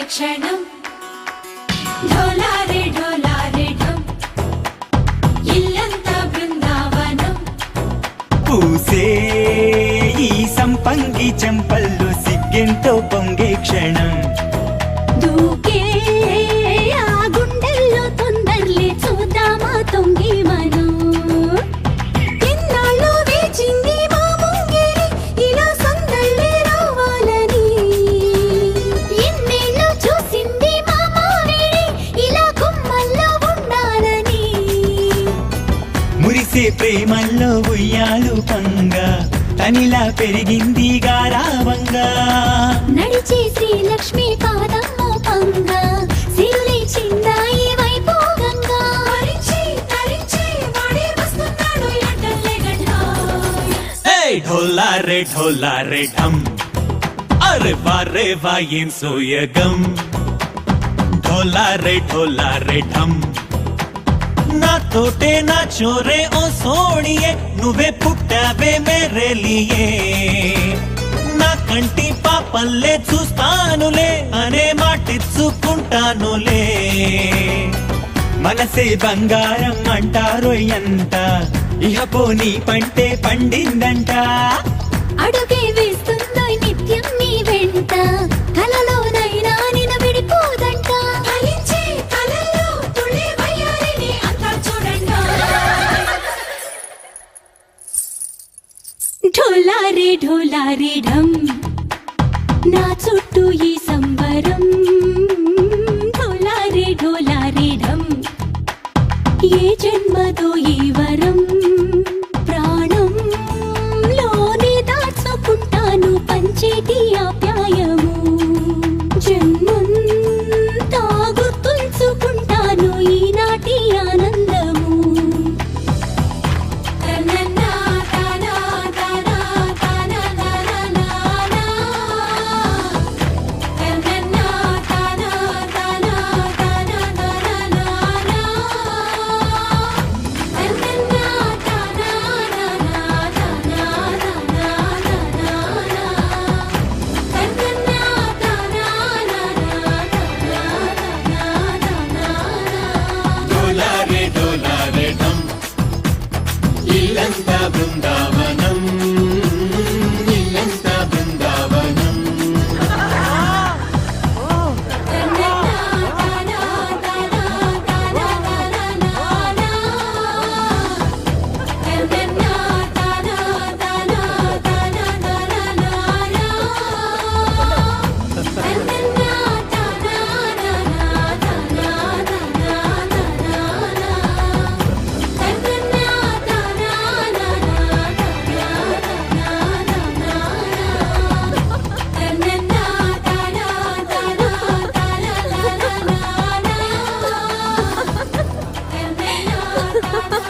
క్షణం ఢోలారే ఢోలారే ఢం ఇల్లంతా బృందావనం పూసే ఈ సంపంగి చెంపల్లో సిగ్గెంతో పొంగే క్షణం దూకే ఆ గుండెల్లో తొందరలే చూద్దామా తొంగి మనం ఎన్నాళ్ళు వేచింది మా ముంగిరి ఇలా సందళ్ళే రావాలని ఎన్నేళ్ళు చూసింది మా మావిడి ఇలా గుమ్మల్లో ఉండాలని మురిసే ప్రేమల్లో ఉయ్యాలు పంగా తనిలా పెరిగింది గారావంగా నడిచే శ్రీలక్ష్మి పాదమ్మో పంగా సిరులే చిందాయి వైభోగంగా తరించి వాడే వస్తున్నాడు ఎట్టల్లే గడ్డా ఢోలారే ఢమ్ అరే వా ఏం సోయగం ఢోలారే ఢమ్ నాతోటే నా చోరే ఓ సోణియే నువ్వే పుట్టావే మేరే లియే నా కంటి పాపల్లే చూస్తానులే అనే మాటిచ్చుకుంటానులే మనసే బంగారం అంటారో ఎంత ఇహ పోనీ పంటే పండిందంట అడుగే వేస్తుందో నిత్యం నీ వెంట కలలోనైనా నిన విడిపోదంట ఫలించే కలల్లో తుళ్ళే వయ్యారిని అంతా చూడండి ఢోలారే ఢోలారే ఢం నా చుట్టూ ఈ సంబరం ఢోలారే ఢోలారే ఢం ఏ జన్మదో ఈ వరం ప్రాణంలోనే దాచుకుంటాను పంచేటి ఆప్యాయము జన్మంతా గుర్తుంచుకుంటాను ఈనాటి ఆనందము ఢోలారే ఢమ్ ఇల్లంతా బృందావనం ఇల్లంతా బృందావనం Ha ha ha!